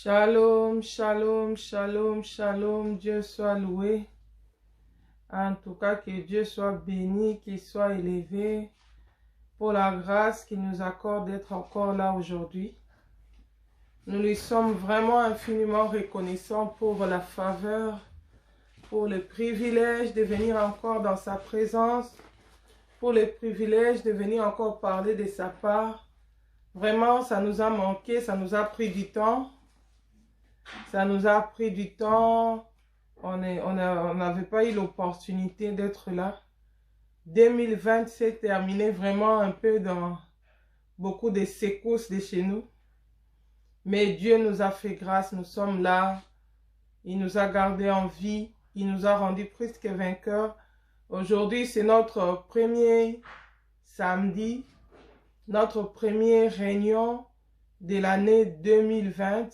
Shalom, shalom, shalom, shalom, Dieu soit loué. En tout cas, que Dieu soit béni, qu'il soit élevé pour la grâce qu'il nous accorde d'être encore là aujourd'hui. Nous lui sommes vraiment infiniment reconnaissants pour la faveur, pour le privilège de venir encore dans sa présence, pour le privilège de venir encore parler de sa part. Vraiment, ça nous a manqué, ça nous a pris du temps. Ça nous a pris du temps, on n'avait pas eu l'opportunité d'être là. 2020 s'est terminé vraiment un peu dans beaucoup de secousses de chez nous. Mais Dieu nous a fait grâce, nous sommes là. Il nous a gardés en vie, il nous a rendus presque vainqueurs. Aujourd'hui, c'est notre premier samedi, notre première réunion de l'année 2020.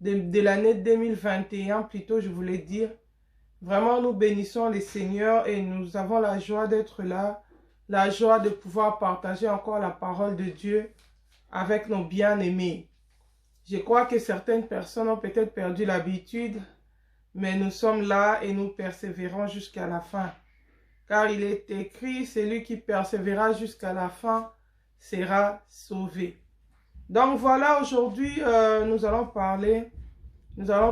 De l'année 2021, plutôt, je voulais dire. Vraiment, nous bénissons les Seigneurs et nous avons la joie d'être là, la joie de pouvoir partager encore la parole de Dieu avec nos bien-aimés. Je crois que certaines personnes ont peut-être perdu l'habitude, mais nous sommes là et nous persévérons jusqu'à la fin. Car il est écrit, celui qui persévérera jusqu'à la fin sera sauvé. Donc voilà, aujourd'hui, nous allons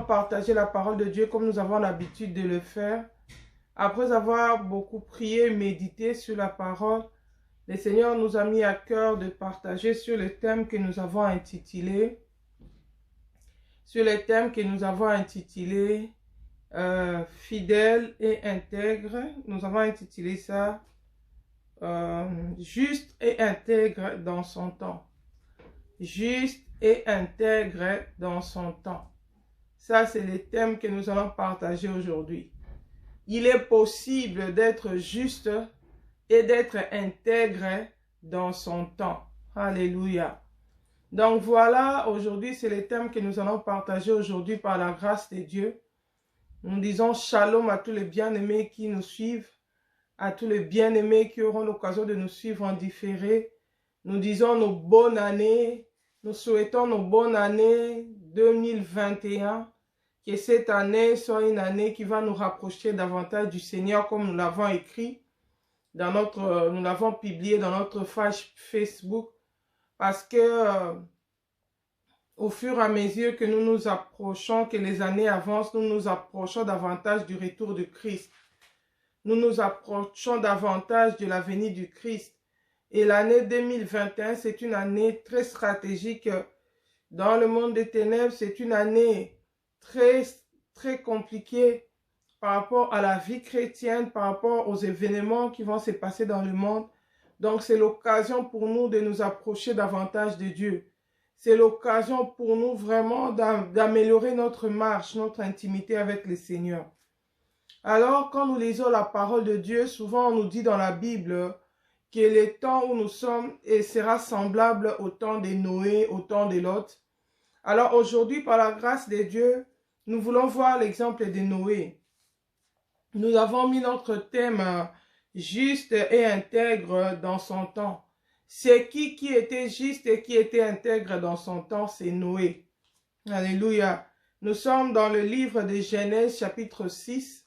partager la parole de Dieu comme nous avons l'habitude de le faire. Après avoir beaucoup prié, médité sur la parole, le Seigneur nous a mis à cœur de partager sur le thème que nous avons intitulé, fidèle et intègre. Nous avons intitulé ça juste et intègre dans son temps. Juste et intègre dans son temps. Ça, c'est le thème que nous allons partager aujourd'hui. Il est possible d'être juste et d'être intègre dans son temps. Alléluia. Donc voilà, aujourd'hui, c'est le thème que nous allons partager aujourd'hui par la grâce de Dieu. Nous disons shalom à tous les bien-aimés qui nous suivent, à tous les bien-aimés qui auront l'occasion de nous suivre en différé. Nous disons nos bonnes années. Nous souhaitons nos bonnes années 2021. Que cette année soit une année qui va nous rapprocher davantage du Seigneur comme nous l'avons écrit, nous l'avons publié dans notre page Facebook. Parce que au fur et à mesure que nous nous approchons, que les années avancent, nous nous approchons davantage du retour de Christ. Nous nous approchons davantage de la venue du Christ. Et l'année 2021, c'est une année très stratégique dans le monde des ténèbres. C'est une année très compliquée par rapport à la vie chrétienne, par rapport aux événements qui vont se passer dans le monde. Donc, c'est l'occasion pour nous de nous approcher davantage de Dieu. C'est l'occasion pour nous vraiment d'améliorer notre marche, notre intimité avec le Seigneur. Alors, quand nous lisons la parole de Dieu, souvent on nous dit dans la Bible que le temps où nous sommes sera semblable au temps de Noé, au temps de Lot. Alors aujourd'hui, par la grâce de Dieu, nous voulons voir l'exemple de Noé. Nous avons mis notre thème juste et intègre dans son temps. C'est qui était juste et qui était intègre dans son temps? C'est Noé. Alléluia. Nous sommes dans le livre de Genèse chapitre 6.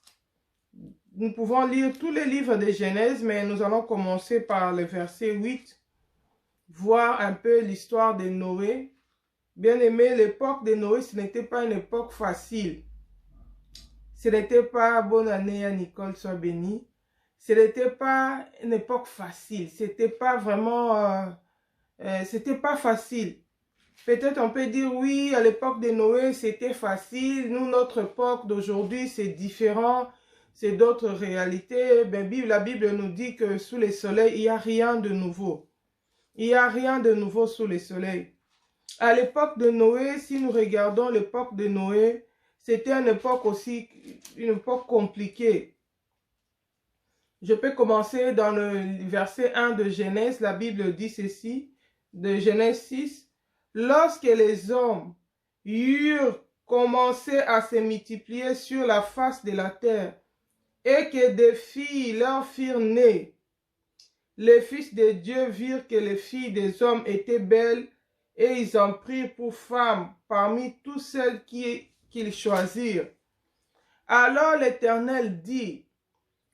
Nous pouvons lire tous les livres de Genèse, mais nous allons commencer par le verset 8, voir un peu l'histoire de Noé. Bien aimé, l'époque de Noé, ce n'était pas une époque facile. Ce n'était pas, bonne année à Nicole, sois bénie. Ce n'était pas une époque facile. C'était pas vraiment, c'était pas facile. Peut-être on peut dire oui, à l'époque de Noé, c'était facile. Nous, notre époque d'aujourd'hui, c'est différent. C'est d'autres réalités. La Bible nous dit que sous le soleil, il n'y a rien de nouveau. Il n'y a rien de nouveau sous le soleil. À l'époque de Noé, si nous regardons l'époque de Noé, c'était une époque aussi, une époque compliquée. Je peux commencer dans le verset 1 de Genèse. La Bible dit ceci, de Genèse 6. Lorsque les hommes eurent commencé à se multiplier sur la face de la terre, et que des filles leur firent nées, les fils de Dieu virent que les filles des hommes étaient belles, et ils en prirent pour femmes parmi toutes celles qu'ils choisirent. Alors l'Éternel dit,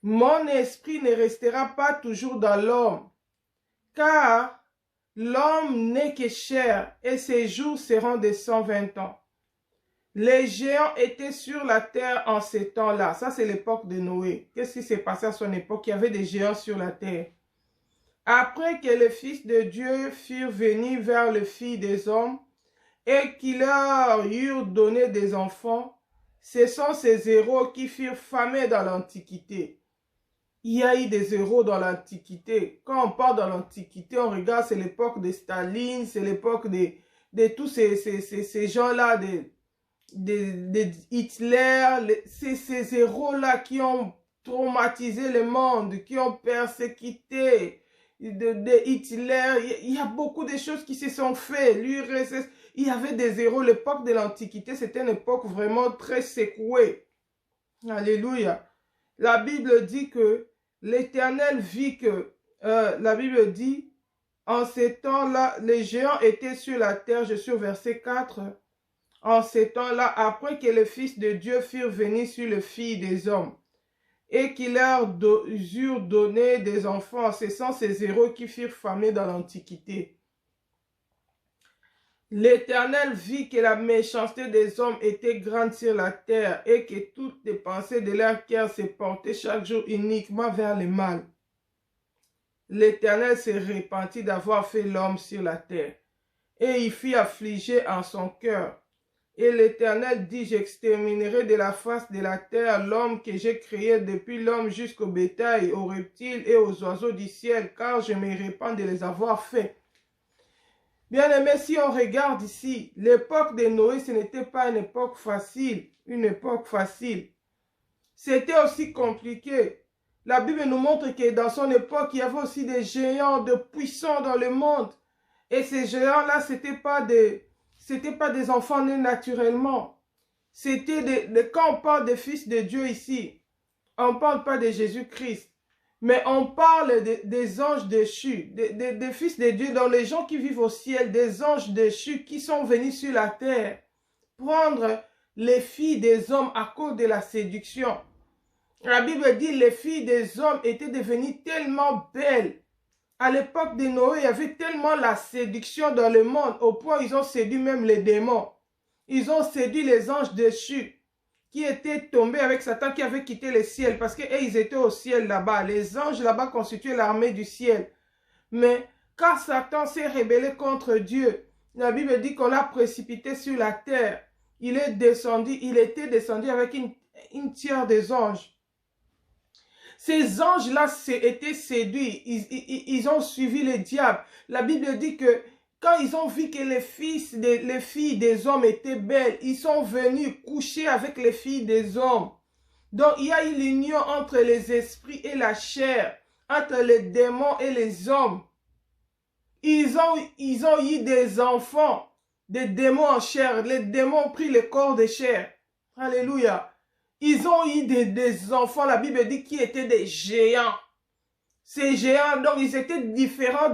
mon esprit ne restera pas toujours dans l'homme, car l'homme n'est que chair et ses jours seront de 120 ans. Les géants étaient sur la terre en ces temps-là. Ça, c'est l'époque de Noé. Qu'est-ce qui s'est passé à son époque? Il y avait des géants sur la terre. Après que les fils de Dieu furent venus vers les filles des hommes et qu'ils leur eurent donné des enfants, ce sont ces héros qui furent famés dans l'Antiquité. Il y a eu des héros dans l'Antiquité. Quand on parle dans l'Antiquité, on regarde, c'est l'époque de Staline, c'est l'époque de tous ces gens-là, de Hitler, ces héros-là qui ont traumatisé le monde, qui ont persécuté de Hitler. Il y a beaucoup de choses qui se sont faites. L'URSS, il y avait des héros. L'époque de l'Antiquité, c'était une époque vraiment très secouée. Alléluia. La Bible dit que l'Éternel vit que, la Bible dit, en ces temps-là, les géants étaient sur la terre. Je suis au verset 4. En ces temps-là, après que les fils de Dieu furent venus sur les filles des hommes, et qu'ils leur eurent donné des enfants, ce sont ces héros qui furent famés dans l'Antiquité. L'Éternel vit que la méchanceté des hommes était grande sur la terre, et que toutes les pensées de leur cœur se portaient chaque jour uniquement vers le mal. L'Éternel se repentit d'avoir fait l'homme sur la terre, et il fit affliger en son cœur. Et l'Éternel dit, j'exterminerai de la face de la terre l'homme que j'ai créé depuis l'homme jusqu'au bétail, aux reptiles et aux oiseaux du ciel, car je me répands de les avoir faits. Bien-aimé, si on regarde ici, l'époque de Noé, ce n'était pas une époque facile, C'était aussi compliqué. La Bible nous montre que dans son époque, il y avait aussi des géants, de puissants dans le monde. Et ces géants-là, c'était pas des enfants nés naturellement. Quand on parle des fils de Dieu ici, on ne parle pas de Jésus-Christ, mais on parle des anges déchus, des fils de Dieu, dans les gens qui vivent au ciel, des anges déchus qui sont venus sur la terre prendre les filles des hommes à cause de la séduction. La Bible dit les filles des hommes étaient devenues tellement belles. À l'époque de Noé, il y avait tellement la séduction dans le monde, au point où ils ont séduit même les démons. Ils ont séduit les anges déchus qui étaient tombés avec Satan, qui avait quitté le ciel, parce qu'ils étaient au ciel là-bas. Les anges là-bas constituaient l'armée du ciel. Mais quand Satan s'est rebellé contre Dieu, la Bible dit qu'on l'a précipité sur la terre. Il était descendu avec une tiare des anges. Ces anges-là étaient séduits, ils ont suivi le diable. La Bible dit que quand ils ont vu que les filles des hommes étaient belles, ils sont venus coucher avec les filles des hommes. Donc il y a eu l'union entre les esprits et la chair, entre les démons et les hommes. Ils ont eu des enfants, des démons en chair. Les démons ont pris le corps de chair. Alléluia. Ils ont eu des enfants, la Bible dit, qui étaient des géants. Ces géants, donc, ils étaient différents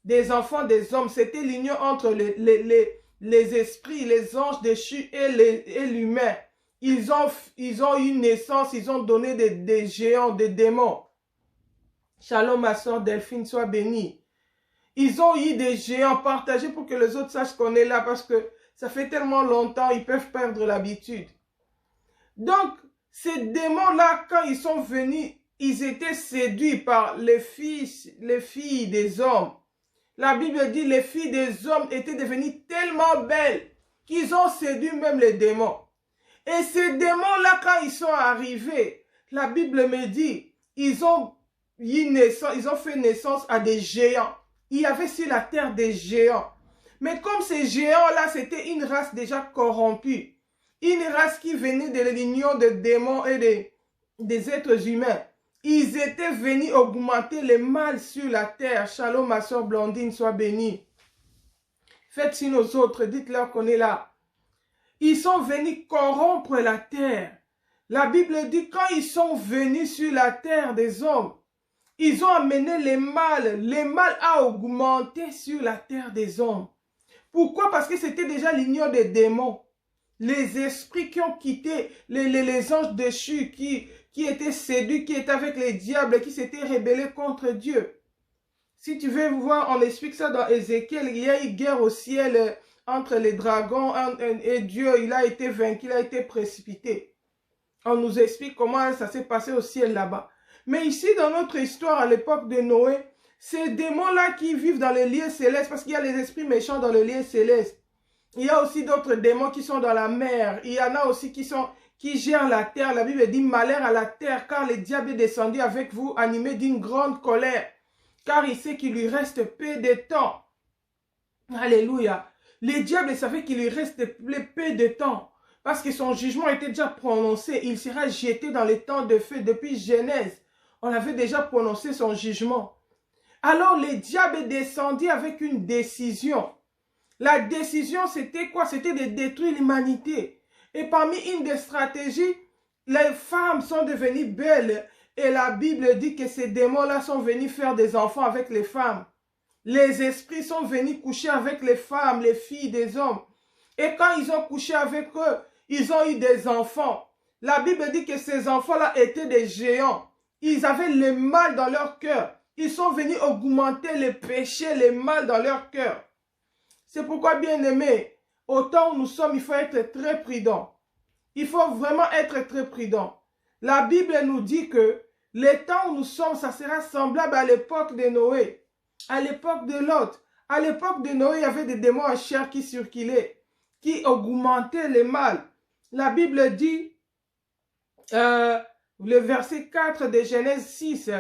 des enfants des hommes. C'était l'union entre les esprits, les anges déchus et l'humain. Ils ont eu naissance, ils ont donné des géants, des démons. Shalom, ma soeur Delphine, sois bénie. Ils ont eu des géants partagés pour que les autres sachent qu'on est là, parce que ça fait tellement longtemps, ils peuvent perdre l'habitude. Donc, ces démons-là, quand ils sont venus, ils étaient séduits par les filles des hommes. La Bible dit, les filles des hommes étaient devenues tellement belles qu'ils ont séduit même les démons. Et ces démons-là, quand ils sont arrivés, la Bible me dit, ils ont fait naissance à des géants. Il y avait sur la terre des géants. Mais comme ces géants-là, c'était une race déjà corrompue. Une race qui venait de l'union des démons et des êtres humains. Ils étaient venus augmenter le mal sur la terre. Shalom, ma soeur Blondine, sois bénie. Faites signe aux autres, dites-leur qu'on est là. Ils sont venus corrompre la terre. La Bible dit, quand ils sont venus sur la terre des hommes, ils ont amené le mal. Le mal a augmenté sur la terre des hommes. Pourquoi? Parce que c'était déjà l'union des démons. Les esprits qui ont quitté, les anges déchus qui étaient séduits, qui étaient avec les diables, qui s'étaient rebellés contre Dieu. Si tu veux voir, on explique ça dans Ézéchiel, il y a eu guerre au ciel entre les dragons et Dieu, il a été vaincu, il a été précipité. On nous explique comment ça s'est passé au ciel là-bas. Mais ici, dans notre histoire, à l'époque de Noé, ces démons-là qui vivent dans les lieux célestes, parce qu'il y a les esprits méchants dans le lieu céleste. Il y a aussi d'autres démons qui sont dans la mer. Il y en a aussi qui gèrent la terre. La Bible dit malheur à la terre, car le diable est descendu avec vous, animé d'une grande colère. Car il sait qu'il lui reste peu de temps. Alléluia. Le diable savait qu'il lui reste peu de temps. Parce que son jugement était déjà prononcé. Il sera jeté dans les temps de feu depuis Genèse. On avait déjà prononcé son jugement. Alors le diable est descendu avec une décision. La décision, c'était quoi? C'était de détruire l'humanité. Et parmi une des stratégies, les femmes sont devenues belles. Et la Bible dit que ces démons-là sont venus faire des enfants avec les femmes. Les esprits sont venus coucher avec les femmes, les filles des hommes. Et quand ils ont couché avec eux, ils ont eu des enfants. La Bible dit que ces enfants-là étaient des géants. Ils avaient le mal dans leur cœur. Ils sont venus augmenter les péchés, le mal dans leur cœur. C'est pourquoi, bien aimé, au temps où nous sommes, il faut être très prudent. Il faut vraiment être très prudent. La Bible nous dit que les temps où nous sommes, ça sera semblable à l'époque de Noé, à l'époque de Lot. À l'époque de Noé, il y avait des démons en chair qui circulaient, qui augmentaient le mal. La Bible dit, le verset 4 de Genèse 6,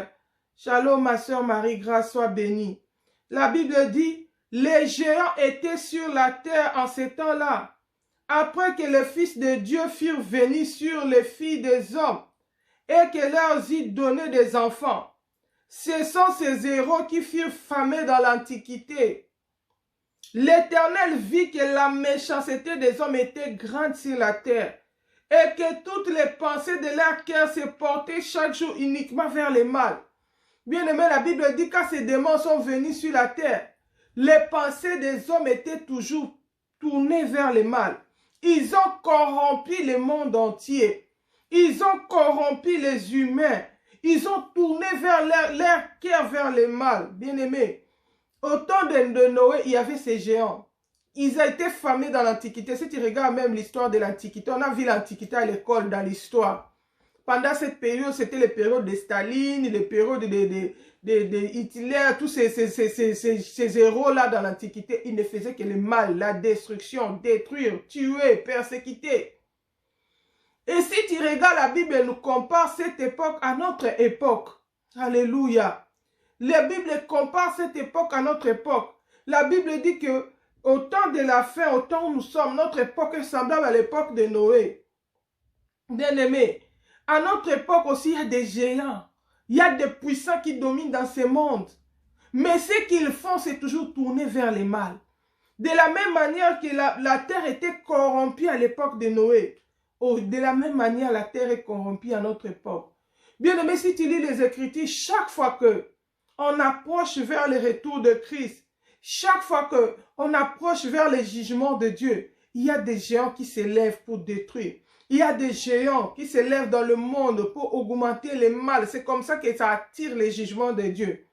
Shalom ma soeur Marie, grâce soit bénie. La Bible dit, les géants étaient sur la terre en ces temps-là, après que les fils de Dieu furent venus sur les filles des hommes, et que leur eut donné des enfants. Ce sont ces héros qui furent famés dans l'Antiquité. L'Éternel vit que la méchanceté des hommes était grande sur la terre, et que toutes les pensées de leur cœur se portaient chaque jour uniquement vers le mal. Bien aimé, la Bible dit que quand ces démons sont venus sur la terre, les pensées des hommes étaient toujours tournées vers le mal. Ils ont corrompu le monde entier. Ils ont corrompu les humains. Ils ont tourné vers leur cœur vers le mal. Bien aimé, au temps de Noé, il y avait ces géants. Ils ont été famés dans l'Antiquité. Si tu regardes même l'histoire de l'Antiquité, on a vu l'Antiquité à l'école dans l'histoire. Pendant cette période, c'était les périodes de Staline, les périodes de Hitler, tous ces héros-là dans l'Antiquité, ils ne faisaient que le mal, la destruction, détruire, tuer, persécuter. Et si tu regardes la Bible, elle nous compare cette époque à notre époque. Alléluia. La Bible compare cette époque à notre époque. La Bible dit que au temps de la fin, au temps où nous sommes, notre époque est semblable à l'époque de Noé. Bien-aimés, à notre époque aussi, il y a des géants. Il y a des puissants qui dominent dans ce monde. Mais ce qu'ils font, c'est toujours tourner vers le mal. De la même manière que la terre était corrompue à l'époque de Noé, de la même manière, la terre est corrompue à notre époque. Bien aimé, si tu lis les Écritures, chaque fois que on approche vers le retour de Christ, chaque fois que on approche vers le jugement de Dieu, il y a des géants qui s'élèvent pour détruire. Il y a des géants qui s'élèvent dans le monde pour augmenter le mal. C'est comme ça que ça attire les jugements de Dieu.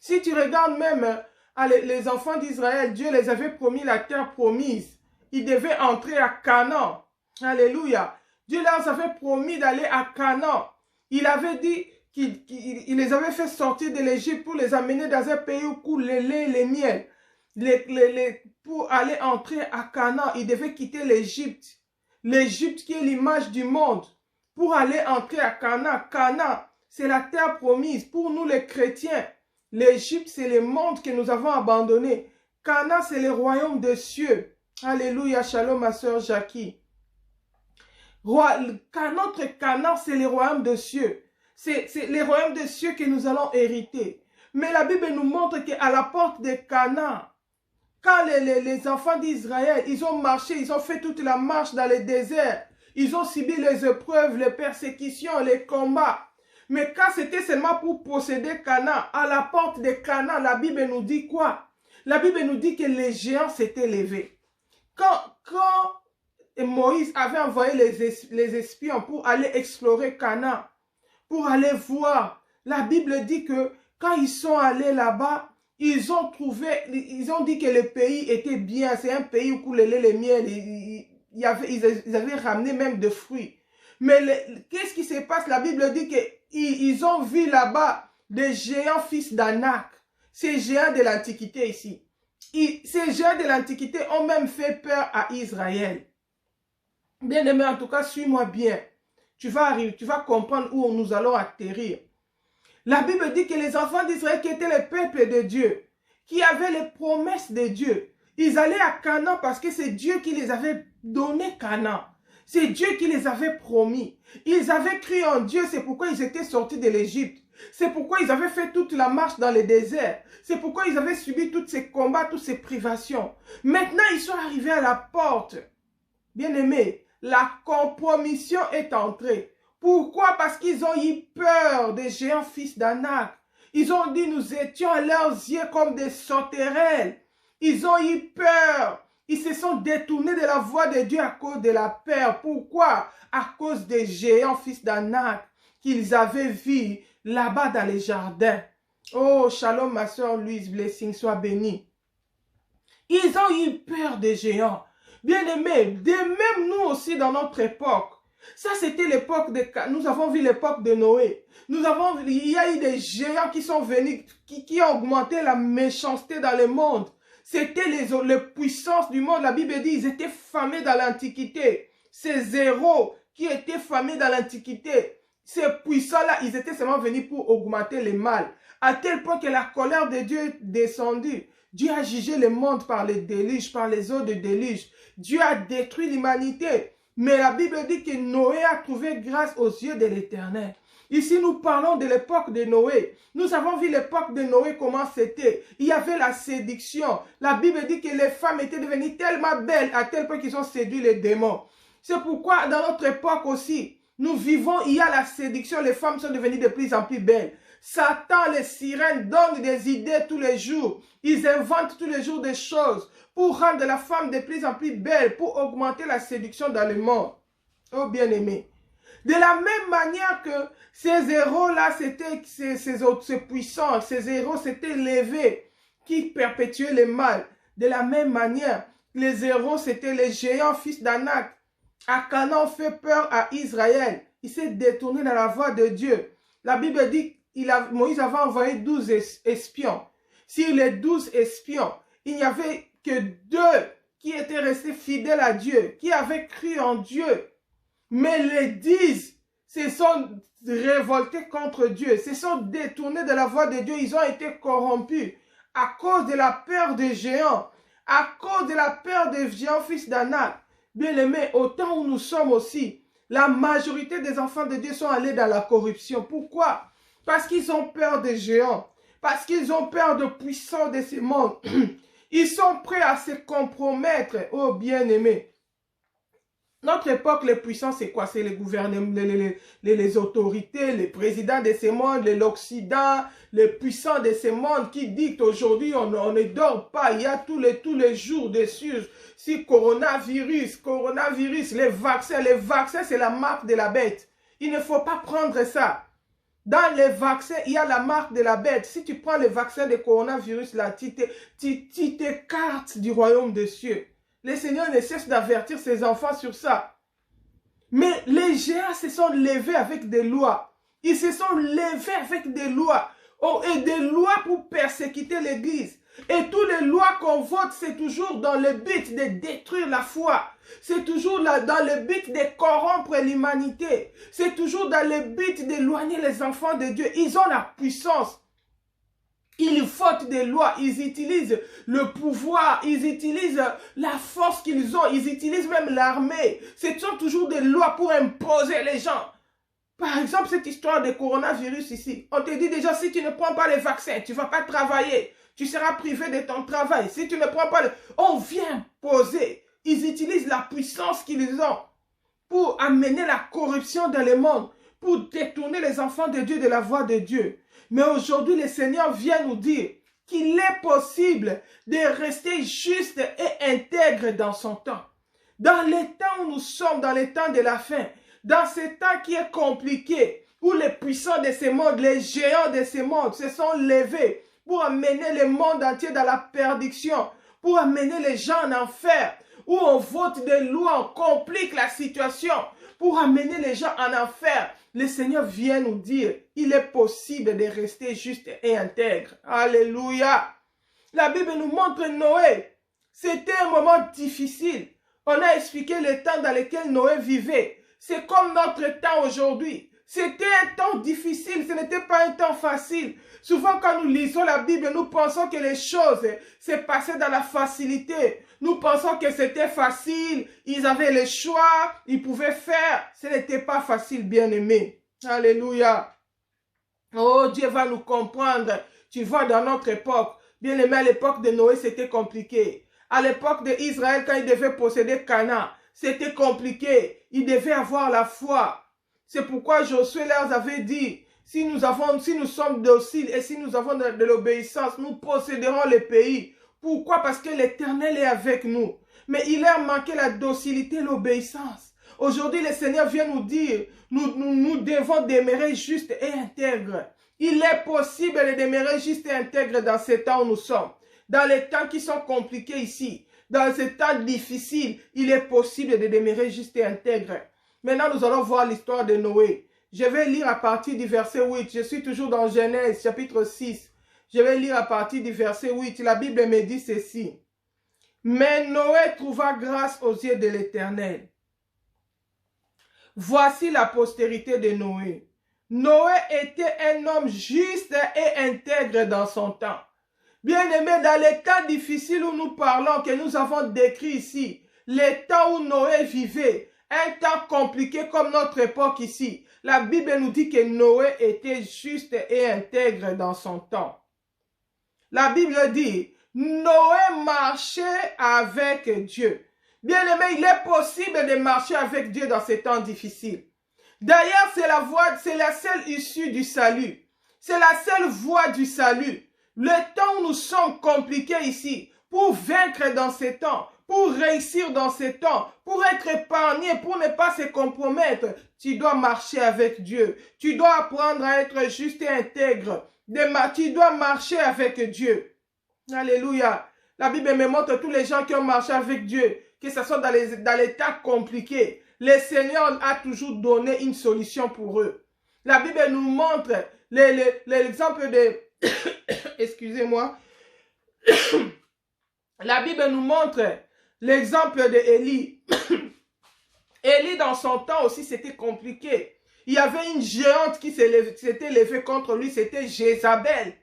Si tu regardes même les enfants d'Israël, Dieu les avait promis la terre promise. Ils devaient entrer à Canaan. Alléluia. Dieu leur avait promis d'aller à Canaan. Il avait dit qu'il les avait fait sortir de l'Égypte pour les amener dans un pays où coule le lait et le miel. Pour aller entrer à Canaan, ils devaient quitter l'Égypte. L'Égypte qui est l'image du monde. Pour aller entrer à Canaan. Canaan, c'est la terre promise pour nous les chrétiens. L'Égypte, c'est le monde que nous avons abandonné. Canaan, c'est le royaume des cieux. Alléluia, shalom ma soeur Jackie. Notre Canaan, c'est le royaume des cieux. C'est le royaume des cieux que nous allons hériter. Mais la Bible nous montre qu'à la porte de Canaan, quand les enfants d'Israël, ils ont marché, ils ont fait toute la marche dans le désert, ils ont subi les épreuves, les persécutions, les combats. Mais quand c'était seulement pour posséder Canaan, à la porte de Canaan, la Bible nous dit quoi? La Bible nous dit que les géants s'étaient levés. Quand Moïse avait envoyé les espions pour aller explorer Canaan, pour aller voir, la Bible dit que quand ils sont allés là-bas, ils ont dit que le pays était bien. C'est un pays où coulait le miel. Ils avaient ramené même de fruits. Mais qu'est-ce qui se passe? La Bible dit qu'ils ont vu là-bas des géants fils d'Anak. Ces géants de l'Antiquité ici. Ces géants de l'Antiquité ont même fait peur à Israël. Bien aimé, en tout cas, suis-moi bien. Tu vas comprendre où nous allons atterrir. La Bible dit que les enfants d'Israël qui étaient le peuple de Dieu, qui avaient les promesses de Dieu, ils allaient à Canaan parce que c'est Dieu qui les avait donné Canaan. C'est Dieu qui les avait promis. Ils avaient cru en Dieu, c'est pourquoi ils étaient sortis de l'Égypte. C'est pourquoi ils avaient fait toute la marche dans le désert. C'est pourquoi ils avaient subi tous ces combats, toutes ces privations. Maintenant, ils sont arrivés à la porte. Bien-aimés, la compromission est entrée. Pourquoi? Parce qu'ils ont eu peur des géants fils d'Anak. Ils ont dit, nous étions à leurs yeux comme des sauterelles. Ils ont eu peur. Ils se sont détournés de la voie de Dieu à cause de la peur. Pourquoi? À cause des géants fils d'Anak qu'ils avaient vus là-bas dans les jardins. Oh, shalom ma soeur Louise, blessing, sois bénie. Ils ont eu peur des géants. Bien-aimés, de même nous aussi dans notre époque. Ça, c'était l'époque de... Nous avons vu l'époque de Noé. Il y a eu des géants qui sont venus, qui ont augmenté la méchanceté dans le monde. C'était les puissances du monde. La Bible dit, ils étaient famés dans l'Antiquité. Ces héros qui étaient famés dans l'Antiquité, ces puissants-là, ils étaient seulement venus pour augmenter le mal. À tel point que la colère de Dieu est descendue. Dieu a jugé le monde par les déluges, par les eaux de déluge. Dieu a détruit l'humanité. Mais la Bible dit que Noé a trouvé grâce aux yeux de l'Éternel. Ici, nous parlons de l'époque de Noé. Nous avons vu l'époque de Noé, comment c'était. Il y avait la séduction. La Bible dit que les femmes étaient devenues tellement belles à tel point qu'ils ont séduit les démons. C'est pourquoi, dans notre époque aussi, nous vivons, il y a la séduction. Les femmes sont devenues de plus en plus belles. Satan, les sirènes donnent des idées tous les jours. Ils inventent tous les jours des choses pour rendre la femme de plus en plus belle, pour augmenter la séduction dans le monde. Oh bien-aimés. De la même manière que ces héros-là, c'était ces puissants, ces héros s'étaient levés, qui perpétuaient le mal. De la même manière, les héros, c'était les géants fils d'Anak. À Canaan, fait peur à Israël. Il s'est détourné dans la voie de Dieu. La Bible dit Moïse avait envoyé 12 espions. Sur les 12 espions, il n'y avait que 2 qui étaient restés fidèles à Dieu, qui avaient cru en Dieu. Mais les 10 se sont révoltés contre Dieu, se sont détournés de la voie de Dieu. Ils ont été corrompus à cause de la peur des géants, à cause de la peur des géants fils d'Anak. Bien-aimés, au temps où nous sommes aussi, la majorité des enfants de Dieu sont allés dans la corruption. Pourquoi? Parce qu'ils ont peur des géants, parce qu'ils ont peur de puissants de ce monde. Ils sont prêts à se compromettre, oh bien-aimés. Notre époque, les puissants, c'est quoi? C'est les gouvernements, les autorités, les présidents de ce monde, l'Occident, les puissants de ce monde qui dictent aujourd'hui, on ne dort pas. Il y a tous les jours dessus. Si coronavirus, les vaccins, c'est la marque de la bête. Il ne faut pas prendre ça. Dans les vaccins, il y a la marque de la bête. Si tu prends le vaccin de coronavirus, là, tu t'écartes du royaume des cieux. Le Seigneur ne cesse d'avertir ses enfants sur ça. Mais les géants se sont levés avec des lois. Ils se sont levés avec des lois. Oh, et des lois pour persécuter l'Église. Et toutes les lois qu'on vote, c'est toujours dans le but de détruire la foi. C'est toujours là, dans le but de corrompre l'humanité. C'est toujours dans le but d'éloigner les enfants de Dieu. Ils ont la puissance. Ils votent des lois, ils utilisent le pouvoir, ils utilisent la force qu'ils ont, ils utilisent même l'armée. Ce sont toujours des lois pour imposer les gens. Par exemple, cette histoire de coronavirus ici, on te dit déjà, si tu ne prends pas les vaccins, tu ne vas pas travailler, tu seras privé de ton travail. Si tu ne prends pas, on vient poser. Ils utilisent la puissance qu'ils ont pour amener la corruption dans le monde, pour détourner les enfants de Dieu de la voie de Dieu. Mais aujourd'hui, le Seigneur vient nous dire qu'il est possible de rester juste et intègre dans son temps. Dans les temps où nous sommes, dans les temps de la fin, dans ce temps qui est compliqué, où les puissants de ce monde, les géants de ce monde se sont levés pour amener le monde entier dans la perdition, pour amener les gens en enfer, où on vote des lois, on complique la situation, pour amener les gens en enfer. Le Seigneur vient nous dire, il est possible de rester juste et intègre. Alléluia. La Bible nous montre Noé. C'était un moment difficile. On a expliqué le temps dans lequel Noé vivait. C'est comme notre temps aujourd'hui. C'était un temps difficile, ce n'était pas un temps facile. Souvent quand nous lisons la Bible, nous pensons que les choses se passaient dans la facilité. Nous pensons que c'était facile, ils avaient le choix, ils pouvaient faire. Ce n'était pas facile, bien-aimés. Alléluia. Oh, Dieu va nous comprendre. Tu vois, dans notre époque, bien-aimé, à l'époque de Noé, c'était compliqué. À l'époque d'Israël, quand ils devaient posséder Canaan, c'était compliqué. Ils devaient avoir la foi. C'est pourquoi Josué leur avait dit, si nous sommes dociles et si nous avons de l'obéissance, nous posséderons le pays. Pourquoi? Parce que l'Éternel est avec nous. Mais il leur manquait la docilité et l'obéissance. Aujourd'hui, le Seigneur vient nous dire, nous devons demeurer justes et intègres. Il est possible de demeurer juste et intègre dans ces temps où nous sommes. Dans les temps qui sont compliqués ici, dans ces temps difficiles, il est possible de demeurer juste et intègre. Maintenant, nous allons voir l'histoire de Noé. Je vais lire à partir du verset 8. Je suis toujours dans Genèse, chapitre 6. Je vais lire à partir du verset 8. La Bible me dit ceci. Mais Noé trouva grâce aux yeux de l'Éternel. Voici la postérité de Noé. Noé était un homme juste et intègre dans son temps. Bien-aimé, dans les temps difficiles où nous parlons, que nous avons décrit ici, les temps où Noé vivait, un temps compliqué comme notre époque ici, la Bible nous dit que Noé était juste et intègre dans son temps. La Bible dit, Noé marchait avec Dieu. Bien-aimé, il est possible de marcher avec Dieu dans ces temps difficiles. D'ailleurs, c'est la seule issue du salut. C'est la seule voie du salut. Le temps où nous sommes compliqués ici, pour vaincre dans ces temps, pour réussir dans ces temps, pour être épargné, pour ne pas se compromettre, tu dois marcher avec Dieu. Tu dois apprendre à être juste et intègre. Tu dois marcher avec Dieu. Alléluia. La Bible me montre tous les gens qui ont marché avec Dieu, que ce soit dans les temps compliqués. Le Seigneur a toujours donné une solution pour eux. La Bible nous montre l'exemple de... Excusez-moi. La Bible nous montre l'exemple d'Élie. Élie, dans son temps aussi, c'était compliqué. Il y avait une géante qui s'était levée contre lui, c'était Jézabel.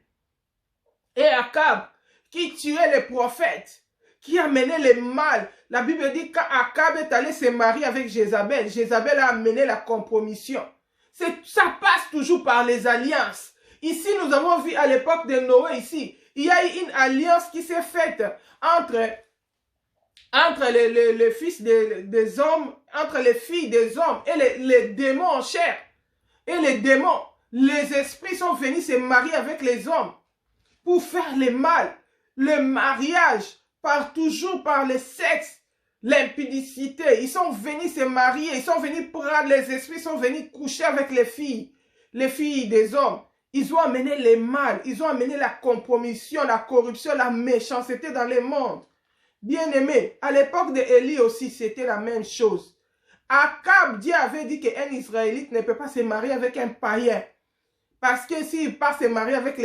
Et Akab, qui tuait les prophètes, qui amenait le mal. La Bible dit qu'Akab est allé se marier avec Jézabel. Jézabel a amené la compromission. Ça passe toujours par les alliances. Ici, nous avons vu à l'époque de Noé, ici, il y a eu une alliance qui s'est faite entre les fils des hommes, entre les filles des hommes et les démons en chair. Et les démons, les esprits sont venus se marier avec les hommes pour faire le mal. Le mariage part toujours par le sexe, l'impudicité. Ils sont venus se marier, ils sont venus prendre les esprits, sont venus coucher avec les filles des hommes. Ils ont amené le mal, ils ont amené la compromission, la corruption, la méchanceté dans le monde. Bien-aimé, à l'époque d'Élie aussi, c'était la même chose. Akab, Dieu avait dit qu'un Israélite ne peut pas se marier avec un païen. Parce que s'il part se marier avec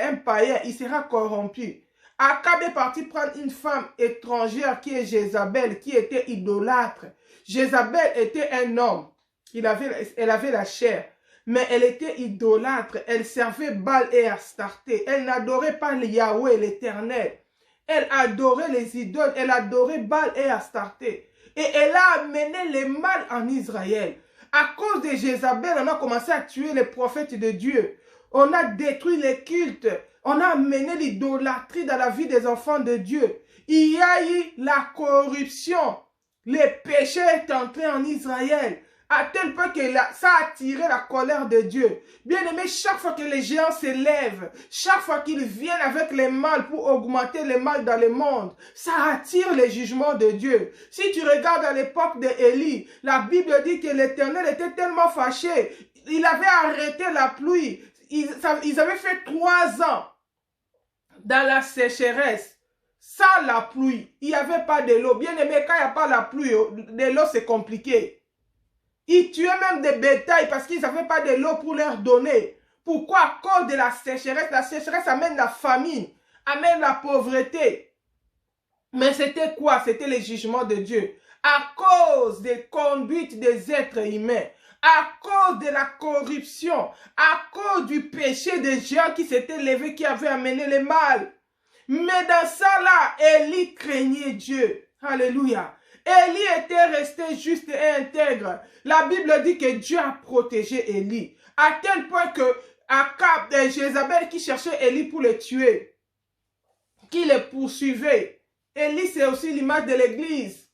un païen, il sera corrompu. Akab est parti prendre une femme étrangère qui est Jézabel, qui était idolâtre. Jézabel était un homme. Elle avait la chair. Mais elle était idolâtre. Elle servait Baal et Astarté. Elle n'adorait pas le Yahweh, l'Éternel. Elle adorait les idoles. Elle adorait Baal et Astarté. Et elle a amené le mal en Israël. À cause de Jézabel, on a commencé à tuer les prophètes de Dieu. On a détruit les cultes. On a amené l'idolâtrie dans la vie des enfants de Dieu. Il y a eu la corruption. Le péché est entré en Israël. à tel point que ça a attiré la colère de Dieu. Bien aimé, chaque fois que les géants s'élèvent, chaque fois qu'ils viennent avec les mal pour augmenter les mal dans le monde, ça attire les jugements de Dieu. Si tu regardes à l'époque d'Élie, la Bible dit que l'Éternel était tellement fâché, il avait arrêté la pluie. Ils avaient fait 3 ans dans la sécheresse. Sans la pluie, il n'y avait pas de l'eau. Bien aimé, quand il n'y a pas la pluie, de l'eau c'est compliqué. Ils tuaient même des bétails parce qu'ils n'avaient pas de l'eau pour leur donner. Pourquoi? À cause de la sécheresse. La sécheresse amène la famine, amène la pauvreté. Mais c'était quoi? C'était le jugement de Dieu. À cause des conduites des êtres humains, à cause de la corruption, à cause du péché des gens qui s'étaient levés, qui avaient amené le mal. Mais dans ça là, Élie craignait Dieu. Alléluia. Élie était resté juste et intègre. La Bible dit que Dieu a protégé Élie. À tel point que Akab et Jézabel qui cherchaient Élie pour le tuer, qui le poursuivait. Élie, c'est aussi l'image de l'église.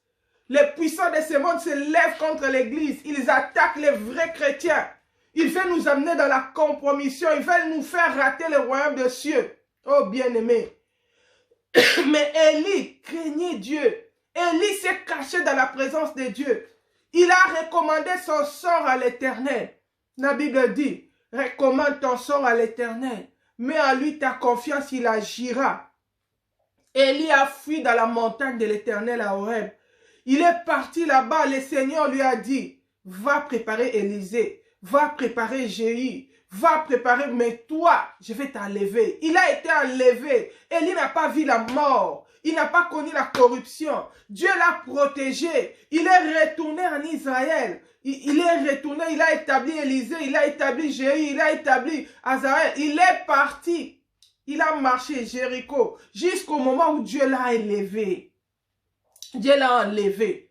Les puissants de ce monde se lèvent contre l'église. Ils attaquent les vrais chrétiens. Ils veulent nous amener dans la compromission. Ils veulent nous faire rater le royaume des cieux. Oh bien-aimé. Mais Élie craignait Dieu. Élie s'est caché dans la présence de Dieu. Il a recommandé son sort à l'Éternel. La Bible dit, recommande ton sort à l'Éternel. Mets en lui ta confiance, il agira. Élie a fui dans la montagne de l'Éternel à Horeb. Il est parti là-bas, le Seigneur lui a dit, va préparer Élisée, va préparer Jéhu, va préparer, mais toi, je vais t'enlever. Il a été enlevé. Élie n'a pas vu la mort. Il n'a pas connu la corruption. Dieu l'a protégé. Il est retourné en Israël. Il est retourné, il a établi Élisée, il a établi Jéhu, il a établi Azaël. Il est parti. Il a marché Jéricho jusqu'au moment où Dieu l'a élevé. Dieu l'a enlevé.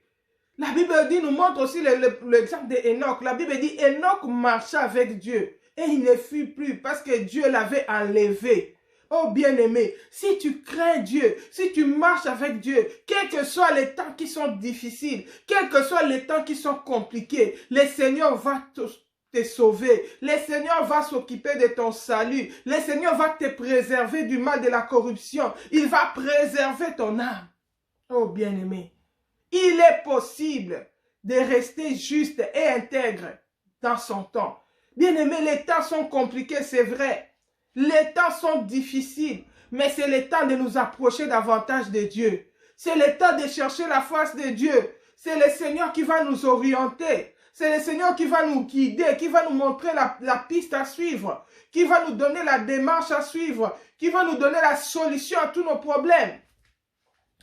La Bible dit, nous montre aussi l'exemple d'Enoch. La Bible dit, Enoch marcha avec Dieu et il ne fut plus parce que Dieu l'avait enlevé. Oh bien-aimé, si tu crains Dieu, si tu marches avec Dieu, quels que soient les temps qui sont difficiles, quels que soient les temps qui sont compliqués, le Seigneur va te sauver. Le Seigneur va s'occuper de ton salut. Le Seigneur va te préserver du mal de la corruption. Il va préserver ton âme. Oh bien-aimé, il est possible de rester juste et intègre dans son temps. Bien-aimé, les temps sont compliqués, c'est vrai. Les temps sont difficiles, mais c'est le temps de nous approcher davantage de Dieu. C'est le temps de chercher la face de Dieu. C'est le Seigneur qui va nous orienter. C'est le Seigneur qui va nous guider, qui va nous montrer la piste à suivre, qui va nous donner la démarche à suivre, qui va nous donner la solution à tous nos problèmes.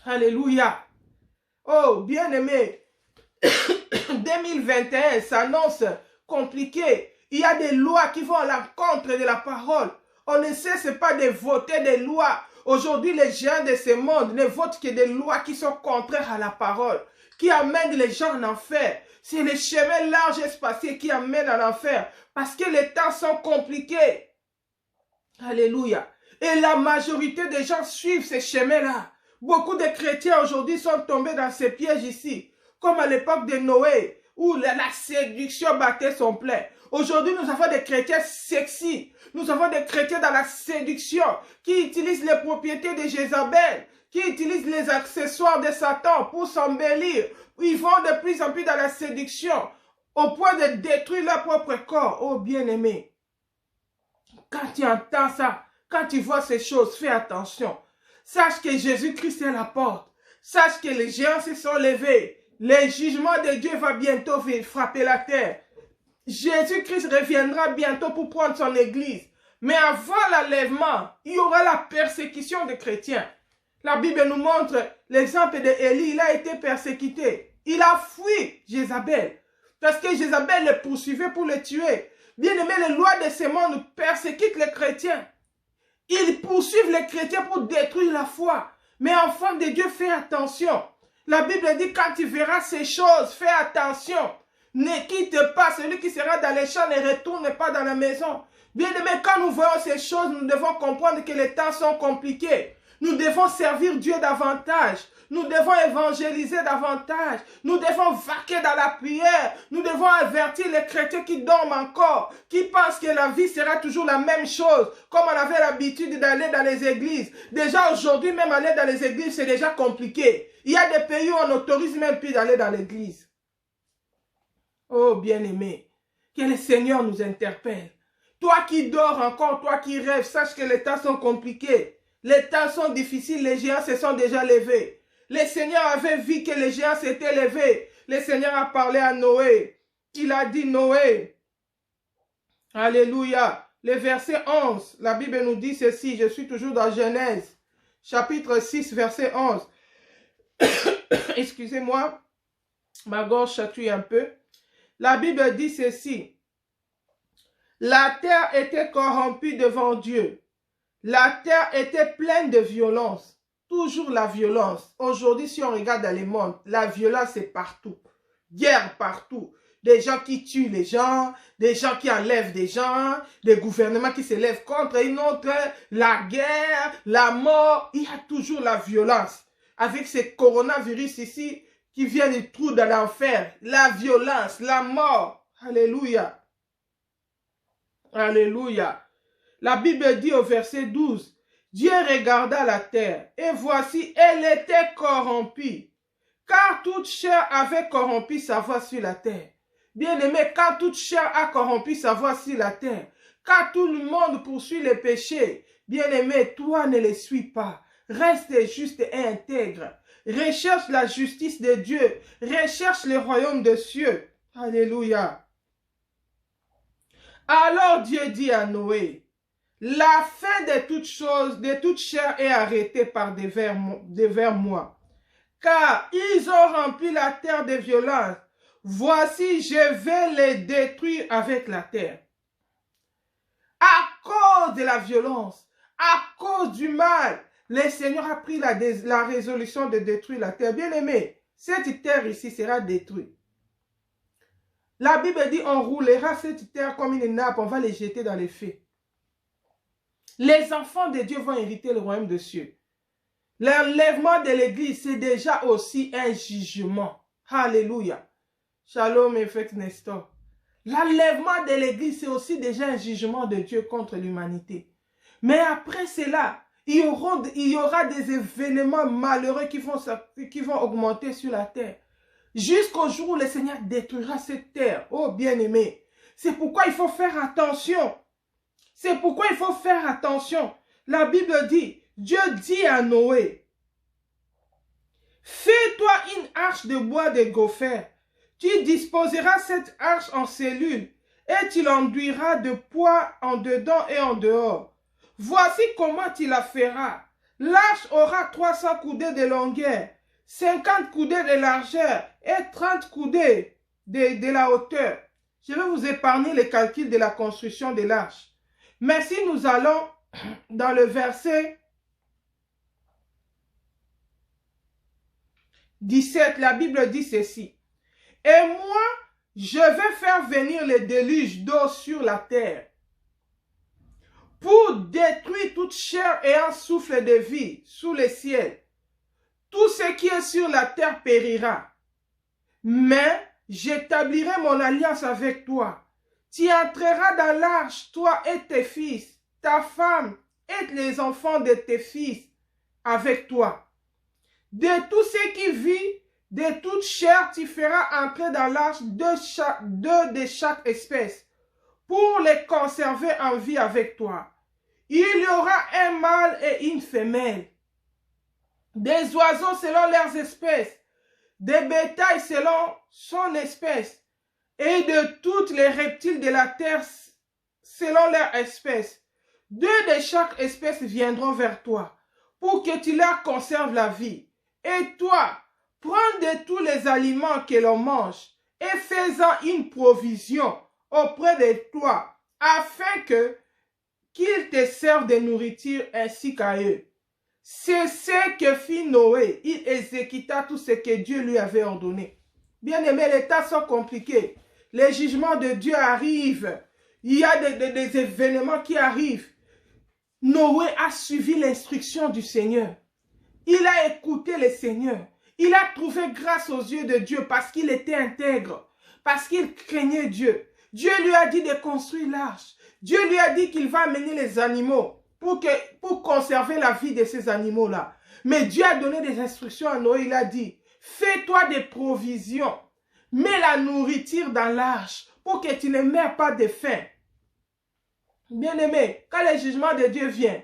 Alléluia. Oh, bien-aimé, 2021 s'annonce compliqué. Il y a des lois qui vont à l'encontre de la parole. On ne cesse pas de voter des lois. Aujourd'hui, les gens de ce monde ne votent que des lois qui sont contraires à la parole, qui amènent les gens en enfer. C'est les chemins larges et spacieux qui amènent en enfer, parce que les temps sont compliqués. Alléluia. Et la majorité des gens suivent ces chemins-là. Beaucoup de chrétiens aujourd'hui sont tombés dans ces pièges ici, comme à l'époque de Noé, où la séduction battait son plein. Aujourd'hui, nous avons des chrétiens sexy. Nous avons des chrétiens dans la séduction qui utilisent les propriétés de Jézabel, qui utilisent les accessoires de Satan pour s'embellir. Ils vont de plus en plus dans la séduction au point de détruire leur propre corps. Oh bien-aimé, quand tu entends ça, quand tu vois ces choses, fais attention. Sache que Jésus-Christ est la porte. Sache que les géants se sont levés. Le jugement de Dieu va bientôt frapper la terre. Jésus-Christ reviendra bientôt pour prendre son église. Mais avant l'enlèvement, il y aura la persécution des chrétiens. La Bible nous montre l'exemple d'Élie. Il a été persécuté. Il a fui Jézabel. Parce que Jézabel le poursuivait pour le tuer. Bien aimé, les lois de ce monde persécutent les chrétiens. Ils poursuivent les chrétiens pour détruire la foi. Mais enfant de Dieu, fais attention. La Bible dit, quand tu verras ces choses, fais attention. Ne quitte pas, celui qui sera dans les champs ne retourne pas dans la maison. Bien aimé, quand nous voyons ces choses, nous devons comprendre que les temps sont compliqués. Nous devons servir Dieu davantage. Nous devons évangéliser davantage. Nous devons vaquer dans la prière. Nous devons avertir les chrétiens qui dorment encore, qui pensent que la vie sera toujours la même chose, comme on avait l'habitude d'aller dans les églises. Déjà aujourd'hui, même aller dans les églises, c'est déjà compliqué. Il y a des pays où on n'autorise même plus d'aller dans l'église. Oh bien-aimé, que le Seigneur nous interpelle. Toi qui dors encore, toi qui rêves, sache que les temps sont compliqués. Les temps sont difficiles, les géants se sont déjà levés. Le Seigneur avait vu que les géants s'étaient levés. Le Seigneur a parlé à Noé. Il a dit Noé. Alléluia. Le verset 11, la Bible nous dit ceci. Je suis toujours dans Genèse, chapitre 6, verset 11. Excusez-moi, ma gorge chatouille un peu. La Bible dit ceci. La terre était corrompue devant Dieu. La terre était pleine de violence. Toujours la violence. Aujourd'hui, si on regarde dans le monde, la violence est partout. Guerre partout. Des gens qui tuent les gens, des gens qui enlèvent des gens, des gouvernements qui se lèvent contre une autre, la guerre, la mort. Il y a toujours la violence. Avec ce coronavirus ici qui vient du trou de l'enfer. La violence, la mort. Alléluia. Alléluia. La Bible dit au verset 12, Dieu regarda la terre, et voici, elle était corrompue, car toute chair avait corrompu sa voie sur la terre. Bien-aimé, quand toute chair a corrompu sa voie sur la terre, quand tout le monde poursuit les péchés, bien-aimé, toi ne les suis pas. Reste juste et intègre. Recherche la justice de Dieu. Recherche le royaume des cieux. Alléluia. Alors Dieu dit à Noé, la fin de toutes choses, de toute chair est arrêtée par devers moi. Car ils ont rempli la terre de violence. Voici, je vais les détruire avec la terre. À cause de la violence, à cause du mal, le Seigneur a pris la résolution de détruire la terre. Bien aimé, cette terre ici sera détruite. La Bible dit, on roulera cette terre comme une nappe, on va les jeter dans les feux. Les enfants de Dieu vont hériter le royaume des cieux. L'enlèvement de l'église, c'est déjà aussi un jugement. Alléluia. Shalom, Effect Nestor. L'enlèvement de l'église, c'est aussi déjà un jugement de Dieu contre l'humanité. Mais après cela, il y aura des événements malheureux qui vont augmenter sur la terre. Jusqu'au jour où le Seigneur détruira cette terre. Oh bien-aimé, c'est pourquoi il faut faire attention. C'est pourquoi il faut faire attention. La Bible dit, Dieu dit à Noé, fais-toi une arche de bois de gopher. Tu disposeras cette arche en cellules et tu l'enduiras de poids en dedans et en dehors. Voici comment tu la feras. L'arche aura 300 coudées de longueur, 50 coudées de largeur et 30 coudées de la hauteur. Je vais vous épargner les calculs de la construction de l'arche. Mais si nous allons dans le verset 17, la Bible dit ceci. Et moi, je vais faire venir le déluge d'eau sur la terre pour détruire toute chair et un souffle de vie sous le ciel. Tout ce qui est sur la terre périra. Mais j'établirai mon alliance avec toi. Tu entreras dans l'arche, toi et tes fils, ta femme et les enfants de tes fils avec toi. De tout ce qui vit, de toute chair, tu feras entrer dans l'arche deux de chaque espèce, pour les conserver en vie avec toi. Il y aura un mâle et une femelle, des oiseaux selon leurs espèces, des bétails selon son espèce, et de toutes les reptiles de la terre selon leur espèce. Deux de chaque espèce viendront vers toi, pour que tu leur conserves la vie. Et toi, prends de tous les aliments que l'on mange, et fais-en une provision auprès de toi, afin qu'ils te servent de nourriture ainsi qu'à eux. C'est ce que fit Noé. Il exécuta tout ce que Dieu lui avait ordonné. Bien aimé, les temps sont compliqués. Les jugements de Dieu arrivent. Il y a des événements qui arrivent. Noé a suivi l'instruction du Seigneur. Il a écouté le Seigneur. Il a trouvé grâce aux yeux de Dieu parce qu'il était intègre, parce qu'il craignait Dieu. Dieu lui a dit de construire l'arche. Dieu lui a dit qu'il va amener les animaux pour conserver la vie de ces animaux-là. Mais Dieu a donné des instructions à Noé. Il a dit, fais-toi des provisions. Mets la nourriture dans l'arche pour que tu ne meurs pas de faim. Bien-aimé, quand le jugement de Dieu vient,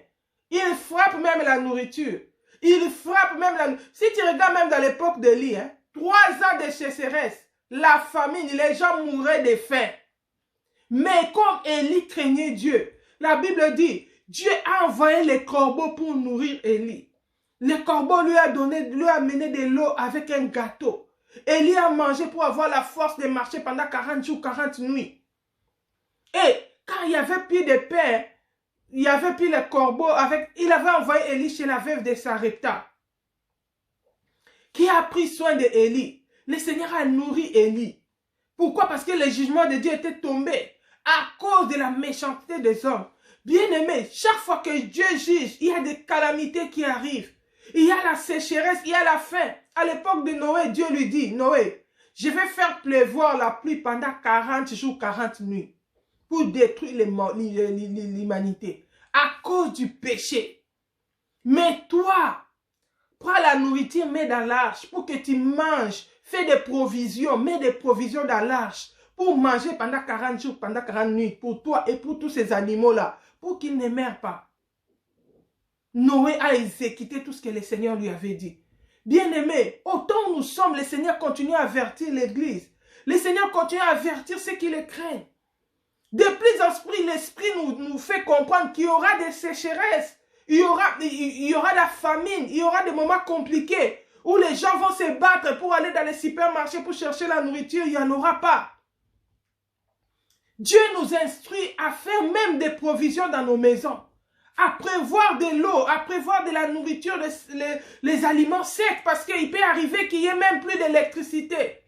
il frappe même la nourriture. Il frappe même la nourriture. Si tu regardes même dans l'époque d'Élie, 3 ans de sécheresse, la famine, les gens mouraient de faim. Mais comme Élie craignait Dieu, la Bible dit, Dieu a envoyé les corbeaux pour nourrir Élie. Le corbeau lui a amené de l'eau avec un gâteau. Élie a mangé pour avoir la force de marcher pendant 40 jours, 40 nuits. Et quand il n'y avait plus de pain, il n'y avait plus le corbeau, il avait envoyé Élie chez la veuve de Sarepta, qui a pris soin d'Élie. Le Seigneur a nourri Élie. Pourquoi? Parce que le jugement de Dieu était tombé à cause de la méchanceté des hommes. Bien-aimé, chaque fois que Dieu juge, il y a des calamités qui arrivent. Il y a la sécheresse, il y a la faim. À l'époque de Noé, Dieu lui dit, Noé, je vais faire pleuvoir la pluie pendant 40 jours, 40 nuits pour détruire l'humanité à cause du péché. Mais toi, prends la nourriture, mets dans l'arche pour que tu manges. Fais des provisions, mets des provisions dans l'arche pour manger pendant 40 jours, pendant 40 nuits pour toi et pour tous ces animaux-là, pour qu'ils ne meurent pas. Noé a exécuté tout ce que le Seigneur lui avait dit. Bien-aimé, autant nous sommes, le Seigneur continue à avertir l'Église. Le Seigneur continue à avertir ceux qui le craignent. De plus en plus, l'Esprit nous fait comprendre qu'il y aura des sécheresses, il y aura la famine, il y aura des moments compliqués où les gens vont se battre pour aller dans les supermarchés pour chercher la nourriture, il n'y en aura pas. Dieu nous instruit à faire même des provisions dans nos maisons, à prévoir de l'eau, à prévoir de la nourriture, les aliments secs, parce qu'il peut arriver qu'il n'y ait même plus d'électricité.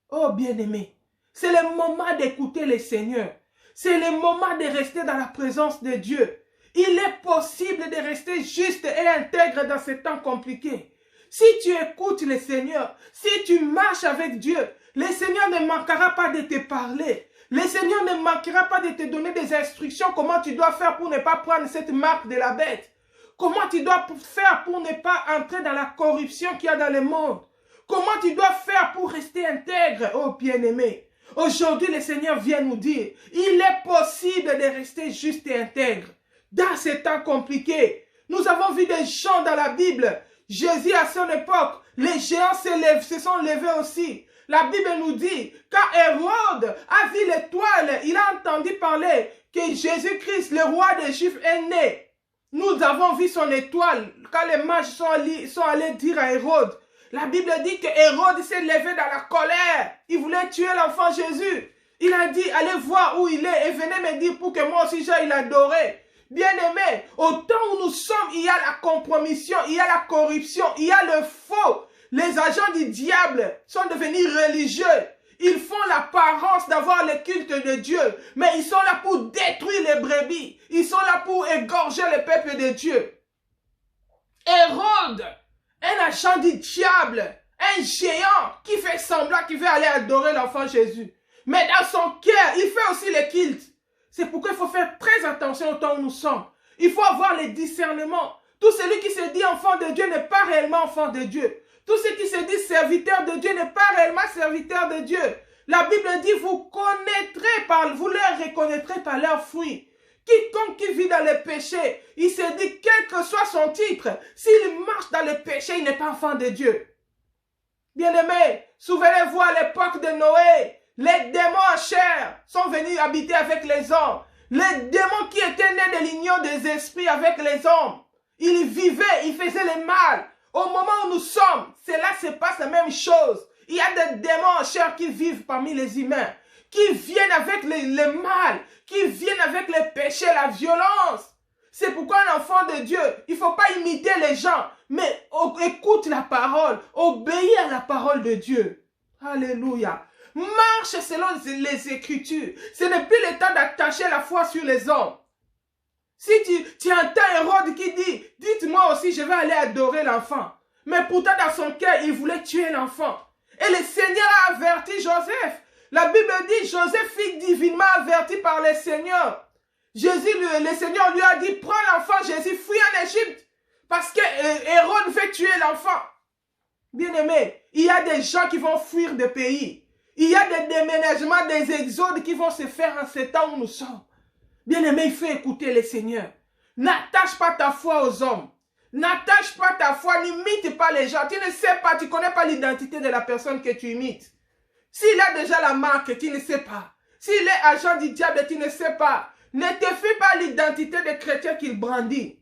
Oh bien-aimé, c'est le moment d'écouter le Seigneur. C'est le moment de rester dans la présence de Dieu. Il est possible de rester juste et intègre dans ces temps compliqués. Si tu écoutes le Seigneur, si tu marches avec Dieu, le Seigneur ne manquera pas de te parler. Le Seigneur ne manquera pas de te donner des instructions comment tu dois faire pour ne pas prendre cette marque de la bête. Comment tu dois faire pour ne pas entrer dans la corruption qu'il y a dans le monde. Comment tu dois faire pour rester intègre, oh bien-aimé. Aujourd'hui, le Seigneur vient nous dire, il est possible de rester juste et intègre. Dans ces temps compliqués, nous avons vu des gens dans la Bible. Jésus, à son époque, les géants se sont levés aussi. La Bible nous dit, quand Hérode a vu l'étoile, il a entendu parler que Jésus-Christ, le roi des Juifs, est né. Nous avons vu son étoile quand les mages sont allés dire à Hérode. La Bible dit que Hérode s'est levé dans la colère. Il voulait tuer l'enfant Jésus. Il a dit, allez voir où il est et venez me dire pour que moi aussi j'aille l'adorer. Bien-aimé, au temps où nous sommes, il y a la compromission, il y a la corruption, il y a le faux. Les agents du diable sont devenus religieux. Ils font l'apparence d'avoir le culte de Dieu, mais ils sont là pour détruire les brebis. Ils sont là pour égorger le peuple de Dieu. Hérode, un agent du diable, un géant qui fait semblant qu'il veut aller adorer l'enfant Jésus. Mais dans son cœur, il fait aussi le culte. C'est pourquoi il faut faire très attention au temps où nous sommes. Il faut avoir le discernement. Tout celui qui se dit enfant de Dieu n'est pas réellement enfant de Dieu. Tout ce qui se dit serviteur de Dieu n'est pas réellement serviteur de Dieu. La Bible dit, vous les reconnaîtrez par leurs fruits. Quiconque qui vit dans le péché, il se dit, quel que soit son titre, s'il marche dans le péché, il n'est pas enfant de Dieu. Bien-aimés, souvenez-vous à l'époque de Noé, les démons en chair sont venus habiter avec les hommes. Les démons qui étaient nés de l'union des esprits avec les hommes. Ils vivaient, ils faisaient le mal. Au moment où nous sommes, cela se passe la même chose. Il y a des démons en chair qui vivent parmi les humains, qui viennent avec le mal, qui viennent avec le péché, la violence. C'est pourquoi un enfant de Dieu, il ne faut pas imiter les gens, mais écoute la parole, obéis à la parole de Dieu. Alléluia. Marche selon les Écritures. Ce n'est plus le temps d'attacher la foi sur les hommes. Si tu entends Hérode qui dit, dites-moi aussi, je vais aller adorer l'enfant. Mais pourtant, dans son cœur, il voulait tuer l'enfant. Et le Seigneur a averti Joseph. La Bible dit, Joseph fut divinement averti par le Seigneur. Le Seigneur lui a dit, prends l'enfant Jésus, fuis en Égypte. Parce que Hérode veut tuer l'enfant. Bien-aimé, il y a des gens qui vont fuir de pays. Il y a des déménagements, des exodes qui vont se faire en ce temps où nous sommes. Bien-aimé, il faut écouter le Seigneur. N'attache pas ta foi aux hommes. N'attache pas ta foi, n'imite pas les gens. Tu ne sais pas, tu ne connais pas l'identité de la personne que tu imites. S'il a déjà la marque, tu ne sais pas. S'il est agent du diable, tu ne sais pas. Ne te fie pas l'identité des chrétiens qu'il brandit.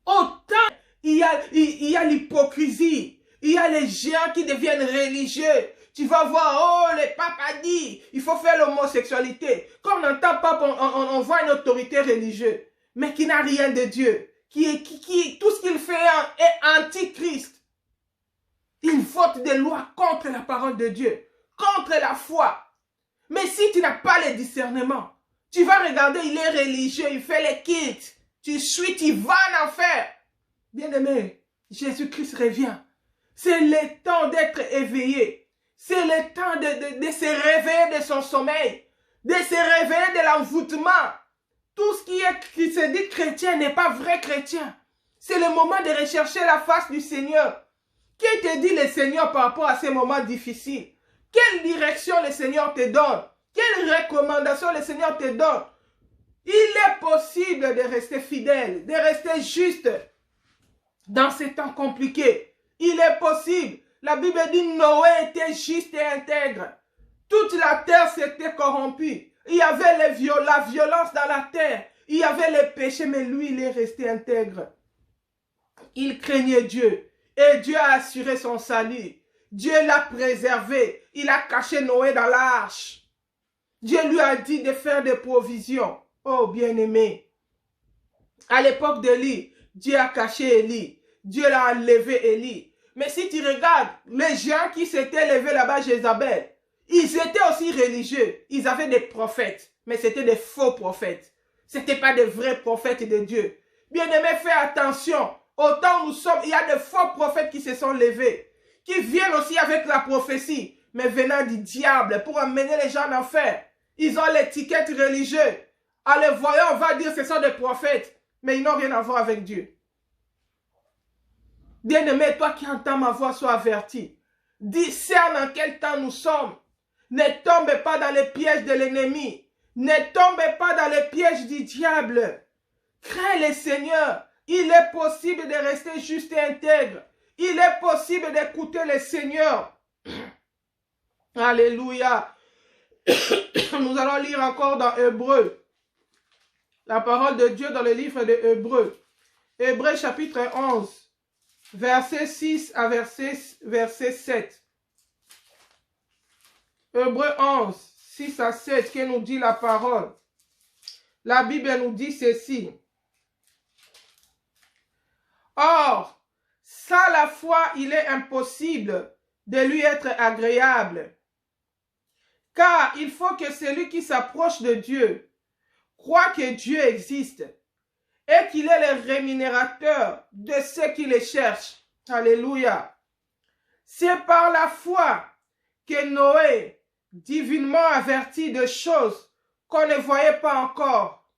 Autant il y a l'hypocrisie. Il y a les géants qui deviennent religieux. Tu vas voir, oh, le pape a dit, il faut faire l'homosexualité. Quand on entend pape, on voit une autorité religieuse, mais qui n'a rien de Dieu. Tout ce qu'il fait est antichrist. Il vote des lois contre la parole de Dieu, contre la foi. Mais si tu n'as pas le discernement, tu vas regarder, il est religieux, il fait les kits. Tu suis, tu vas en enfer. Bien-aimé, Jésus-Christ revient. C'est le temps d'être éveillé. C'est le temps de se réveiller de son sommeil. De se réveiller de l'envoûtement. Tout ce qui se dit chrétien n'est pas vrai chrétien. C'est le moment de rechercher la face du Seigneur. Qu'est-ce que te dit le Seigneur par rapport à ces moments difficiles? Quelle direction le Seigneur te donne? Quelle recommandation le Seigneur te donne? Il est possible de rester fidèle, de rester juste dans ces temps compliqués. Il est possible. La Bible dit Noé était juste et intègre. Toute la terre s'était corrompue. Il y avait la violence dans la terre. Il y avait les péchés, mais lui, il est resté intègre. Il craignait Dieu. Et Dieu a assuré son salut. Dieu l'a préservé. Il a caché Noé dans l'arche. Dieu lui a dit de faire des provisions. Oh, bien-aimé. À l'époque d'Élie, Dieu a caché Élie. Dieu l'a enlevé Élie. Mais si tu regardes, les gens qui s'étaient levés là-bas, Jézabel, ils étaient aussi religieux. Ils avaient des prophètes, mais c'était des faux prophètes. Ce n'étaient pas des vrais prophètes de Dieu. Bien-aimé, fais attention. Autant nous sommes, il y a de faux prophètes qui se sont levés, qui viennent aussi avec la prophétie, mais venant du diable pour amener les gens en enfer. Ils ont l'étiquette religieuse. En les voyant, on va dire que ce sont des prophètes, mais ils n'ont rien à voir avec Dieu. Bien-aimé, toi qui entends ma voix, sois averti. Discerne en quel temps nous sommes. Ne tombez pas dans les pièges de l'ennemi. Ne tombez pas dans les pièges du diable. Crains le Seigneur. Il est possible de rester juste et intègre. Il est possible d'écouter le Seigneur. Alléluia. Nous allons lire encore dans Hébreux. La parole de Dieu dans le livre de Hébreux. Hébreux chapitre 11. Verset 6 à verset 7. Hébreux 11, 6 à 7, qui nous dit la parole. La Bible nous dit ceci. Or, sans la foi, il est impossible de lui être agréable. Car il faut que celui qui s'approche de Dieu croit que Dieu existe et qu'il est le rémunérateur de ceux qui le cherchent. Alléluia. C'est par la foi que Noé, divinement averti de choses qu'on ne voyait pas encore,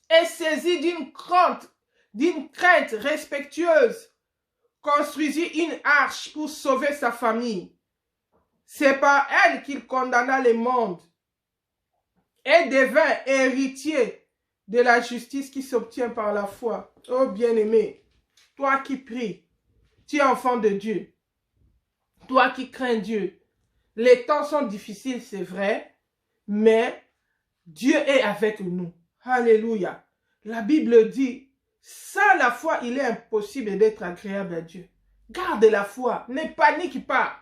est saisi d'une crainte respectueuse, construisit une arche pour sauver sa famille. C'est par elle qu'il condamna le monde et devint héritier de la justice qui s'obtient par la foi. Oh bien-aimé, toi qui pries, tu es enfant de Dieu. Toi qui crains Dieu. Les temps sont difficiles, c'est vrai, mais Dieu est avec nous. Alléluia. La Bible dit, sans la foi, il est impossible d'être agréable à Dieu. Garde la foi, ne panique pas.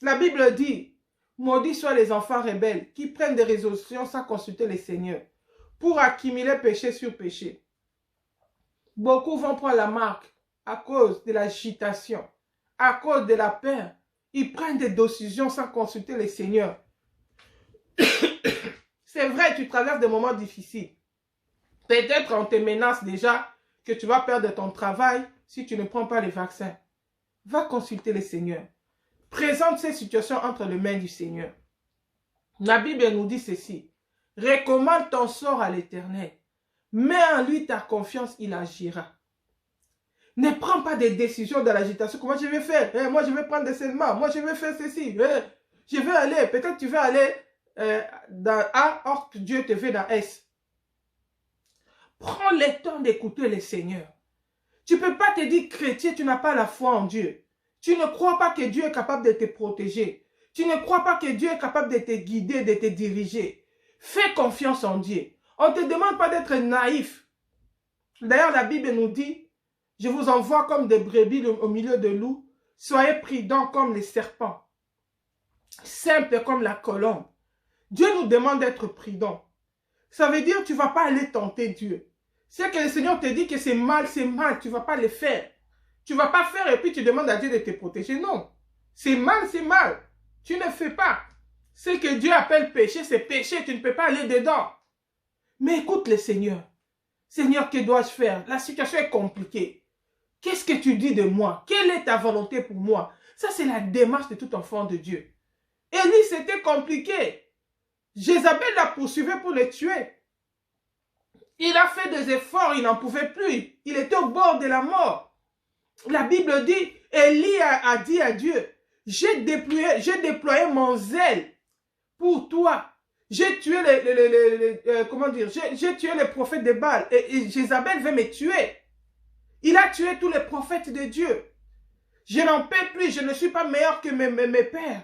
La Bible dit, maudits soient les enfants rebelles qui prennent des résolutions sans consulter le Seigneur, pour accumuler péché sur péché. Beaucoup vont prendre la marque à cause de l'agitation, à cause de la peur. Ils prennent des décisions sans consulter le Seigneur. C'est vrai, tu traverses des moments difficiles. Peut-être on te menace déjà que tu vas perdre ton travail si tu ne prends pas les vaccins. Va consulter le Seigneur. Présente ces situations entre les mains du Seigneur. La Bible nous dit ceci. Recommande ton sort à l'Éternel. Mets en lui ta confiance, il agira. Ne prends pas des décisions dans l'agitation. Comment je vais faire? Moi, je vais prendre des serments. Moi, je vais faire ceci. Je vais aller. Peut-être tu vas aller dans A, or que Dieu te fait dans S. Prends le temps d'écouter le Seigneur. Tu ne peux pas te dire chrétien, tu n'as pas la foi en Dieu. Tu ne crois pas que Dieu est capable de te protéger. Tu ne crois pas que Dieu est capable de te guider, de te diriger. Fais confiance en Dieu. On ne te demande pas d'être naïf. D'ailleurs, la Bible nous dit, je vous envoie comme des brebis au milieu de loups. Soyez prudents comme les serpents. Simples comme la colombe. Dieu nous demande d'être prudents. Ça veut dire que tu ne vas pas aller tenter Dieu. C'est que le Seigneur te dit que c'est mal, tu ne vas pas le faire. Tu ne vas pas faire et puis tu demandes à Dieu de te protéger. Non. C'est mal, tu ne fais pas. Ce que Dieu appelle péché, c'est péché, tu ne peux pas aller dedans. Mais écoute le Seigneur. Seigneur, que dois-je faire? La situation est compliquée. Qu'est-ce que tu dis de moi? Quelle est ta volonté pour moi? Ça, c'est la démarche de tout enfant de Dieu. Élie, c'était compliqué. Jézabel l'a poursuivi pour le tuer. Il a fait des efforts, il n'en pouvait plus. Il était au bord de la mort. La Bible dit, Élie a dit à Dieu, j'ai déployé mon zèle pour toi. J'ai tué j'ai tué les prophètes de Baal et Jézabel veut me tuer. Il a tué tous les prophètes de Dieu. Je n'en peux plus, je ne suis pas meilleur que mes pères.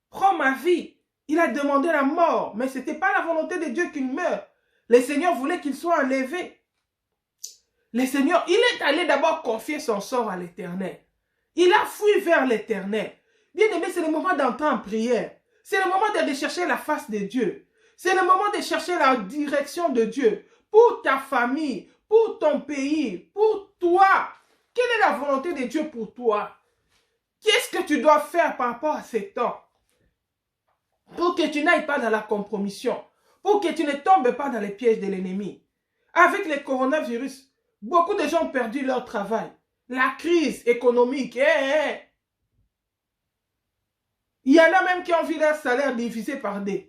Prends ma vie. Il a demandé la mort, mais ce n'était pas la volonté de Dieu qu'il meure. Le Seigneur voulait qu'il soit enlevé. Le Seigneur, il est allé d'abord confier son sort à l'Éternel. Il a fui vers l'Éternel. Bien aimé, c'est le moment d'entrer en prière. C'est le moment de chercher la face de Dieu. C'est le moment de chercher la direction de Dieu. Pour ta famille, pour ton pays, pour toi. Quelle est la volonté de Dieu pour toi? Qu'est-ce que tu dois faire par rapport à ces temps? Pour que tu n'ailles pas dans la compromission. Pour que tu ne tombes pas dans les pièges de l'ennemi. Avec le coronavirus, beaucoup de gens ont perdu leur travail. La crise économique. Il y en a même qui ont vu leur salaire divisé par deux.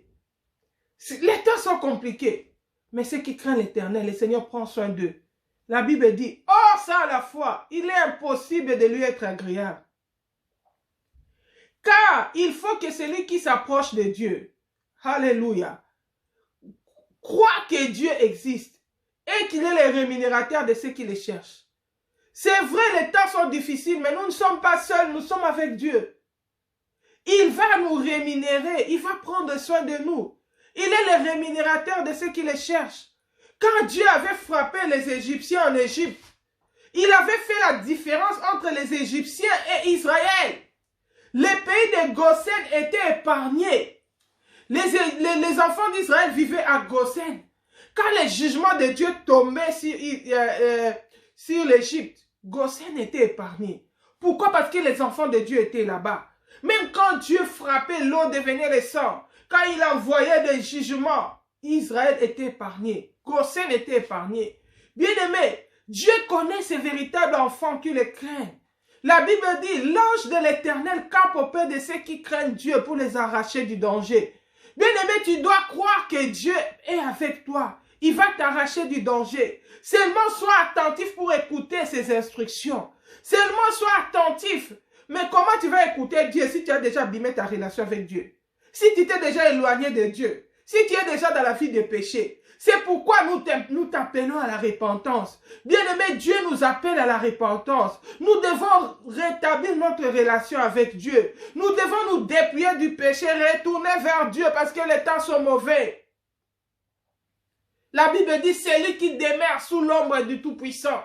Les temps sont compliqués. Mais ceux qui craignent l'Éternel, le Seigneur prend soin d'eux. La Bible dit, oh ça à la fois, il est impossible de lui être agréable. Car il faut que celui qui s'approche de Dieu, alléluia, croit que Dieu existe et qu'il est le rémunérateur de ceux qui le cherchent. C'est vrai, les temps sont difficiles, mais nous ne sommes pas seuls, nous sommes avec Dieu. Il va nous rémunérer, il va prendre soin de nous. Il est le rémunérateur de ceux qui le cherchent. Quand Dieu avait frappé les Égyptiens en Égypte, il avait fait la différence entre les Égyptiens et Israël. Les pays de Goshen étaient épargnés. Les enfants d'Israël vivaient à Goshen. Quand les jugements de Dieu tombaient sur l'Égypte, Goshen était épargné. Pourquoi? Parce que les enfants de Dieu étaient là-bas. Même quand Dieu frappait, l'eau devenait le sang. Quand il envoyait des jugements, Israël était épargné. Goshen était épargné. Bien-aimé, Dieu connaît ses véritables enfants qui le craignent. La Bible dit, l'ange de l'Éternel campe auprès de ceux qui craignent Dieu pour les arracher du danger. Bien-aimé, tu dois croire que Dieu est avec toi. Il va t'arracher du danger. Seulement sois attentif pour écouter ses instructions. Seulement sois attentif. Mais comment tu vas écouter Dieu si tu as déjà abîmé ta relation avec Dieu? Si tu t'es déjà éloigné de Dieu? Si tu es déjà dans la vie de péché? C'est pourquoi nous t'appelons à la repentance. Bien-aimé, Dieu nous appelle à la repentance. Nous devons rétablir notre relation avec Dieu. Nous devons nous dépouiller du péché, retourner vers Dieu parce que les temps sont mauvais. La Bible dit, c'est lui qui demeure sous l'ombre du Tout-Puissant,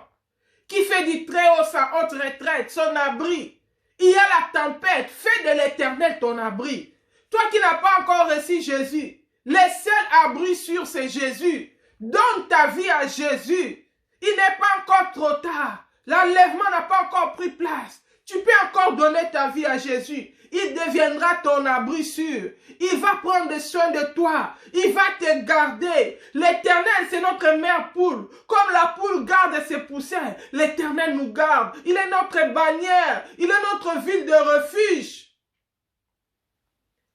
qui fait du Très-Haut sa haute retraite, son abri. Il y a la tempête, fais de l'Éternel ton abri. Toi qui n'as pas encore reçu Jésus, le seul abri sûr, c'est Jésus. Donne ta vie à Jésus. Il n'est pas encore trop tard. L'enlèvement n'a pas encore pris place. Tu peux encore donner ta vie à Jésus. Il deviendra ton abri sûr. Il va prendre soin de toi. Il va te garder. L'Éternel, c'est notre mère poule. Comme la poule garde ses poussins, l'Éternel nous garde. Il est notre bannière. Il est notre ville de refuge.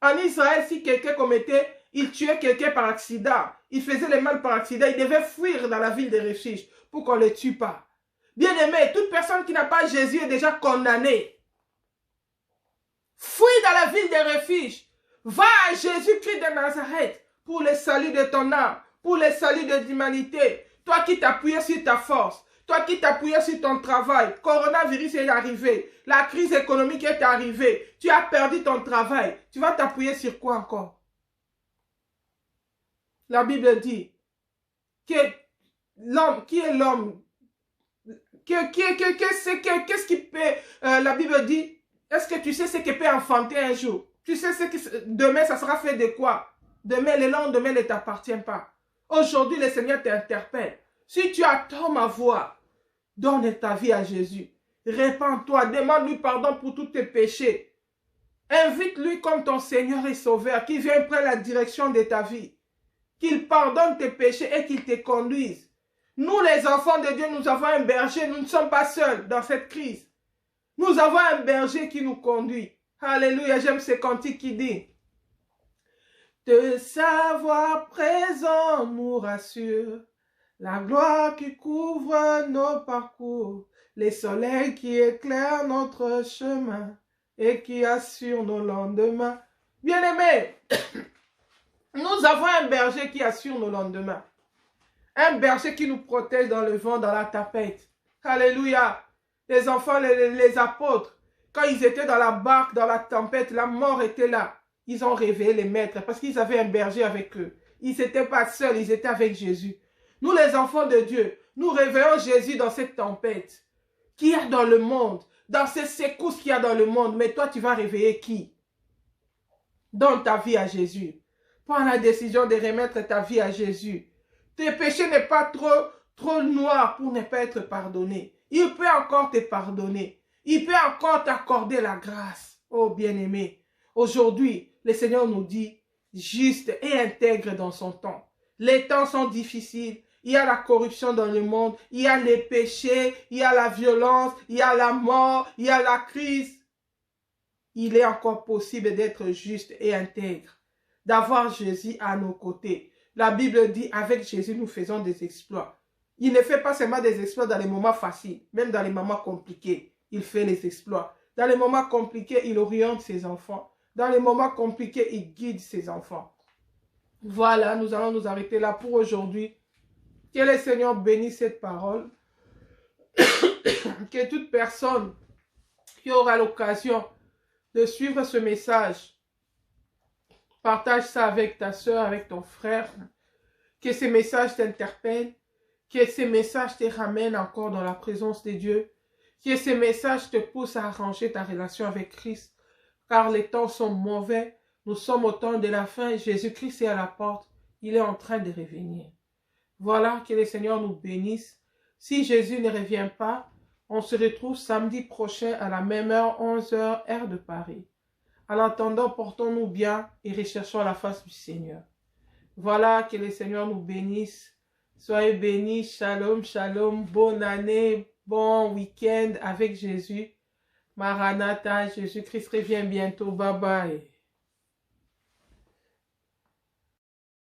En Israël, si quelqu'un commettait, il tuait quelqu'un par accident, il faisait le mal par accident, il devait fuir dans la ville de refuge pour qu'on ne le tue pas. Bien aimé, toute personne qui n'a pas Jésus est déjà condamnée. Fuis dans la ville de refuge. Va à Jésus-Christ de Nazareth pour le salut de ton âme, pour le salut de l'humanité. Toi qui t'appuyais sur ta force, toi qui t'appuyais sur ton travail, coronavirus est arrivé, la crise économique est arrivée, tu as perdu ton travail, tu vas t'appuyer sur quoi encore? La Bible dit que l'homme, qui est l'homme? Qu'est-ce qui peut, la Bible dit, est-ce que tu sais ce qui peut enfanter un jour? Tu sais ce que demain, ça sera fait de quoi? Demain, le lendemain ne t'appartient pas. Aujourd'hui, le Seigneur t'interpelle. Si tu attends ma voix, donne ta vie à Jésus. Répands-toi, demande-lui pardon pour tous tes péchés. Invite-lui comme ton Seigneur et Sauveur, qu'il vienne prendre la direction de ta vie. Qu'il pardonne tes péchés et qu'il te conduise. Nous, les enfants de Dieu, nous avons un berger. Nous ne sommes pas seuls dans cette crise. Nous avons un berger qui nous conduit. Alléluia, j'aime ce cantique qui dit: te savoir présent nous rassure. La gloire qui couvre nos parcours. Les soleils qui éclairent notre chemin et qui assurent nos lendemains. Bien-aimés, nous avons un berger qui assure nos lendemains. Un berger qui nous protège dans le vent, dans la tempête. Alléluia. Les enfants, les apôtres, quand ils étaient dans la barque, dans la tempête, la mort était là. Ils ont réveillé les maîtres parce qu'ils avaient un berger avec eux. Ils n'étaient pas seuls, ils étaient avec Jésus. Nous, les enfants de Dieu, nous réveillons Jésus dans cette tempête qu'il y a dans le monde, dans ces secousses qu'il y a dans le monde. Mais toi, tu vas réveiller qui? Donne ta vie à Jésus. Prends la décision de remettre ta vie à Jésus. Tes péchés n'est pas trop noirs pour ne pas être pardonné. Il peut encore te pardonner. Il peut encore t'accorder la grâce. Oh bien-aimé, aujourd'hui, le Seigneur nous dit juste et intègre dans son temps. Les temps sont difficiles. Il y a la corruption dans le monde. Il y a les péchés. Il y a la violence. Il y a la mort. Il y a la crise. Il est encore possible d'être juste et intègre. D'avoir Jésus à nos côtés. La Bible dit, avec Jésus, nous faisons des exploits. Il ne fait pas seulement des exploits dans les moments faciles, même dans les moments compliqués. Il fait les exploits. Dans les moments compliqués, il oriente ses enfants. Dans les moments compliqués, il guide ses enfants. Voilà, nous allons nous arrêter là pour aujourd'hui. Que le Seigneur bénisse cette parole. Que toute personne qui aura l'occasion de suivre ce message, partage ça avec ta soeur, avec ton frère. Que ces messages t'interpellent. Que ces messages te ramènent encore dans la présence de Dieu. Que ces messages te poussent à arranger ta relation avec Christ. Car les temps sont mauvais. Nous sommes au temps de la fin. Jésus-Christ est à la porte. Il est en train de revenir. Voilà, que le Seigneur nous bénisse. Si Jésus ne revient pas, on se retrouve samedi prochain à la même heure, 11 h, heure de Paris. En attendant, portons-nous bien et recherchons la face du Seigneur. Voilà, que le Seigneur nous bénisse. Soyez bénis. Shalom, shalom. Bonne année, bon week-end avec Jésus. Maranatha, Jésus-Christ revient bientôt. Bye bye.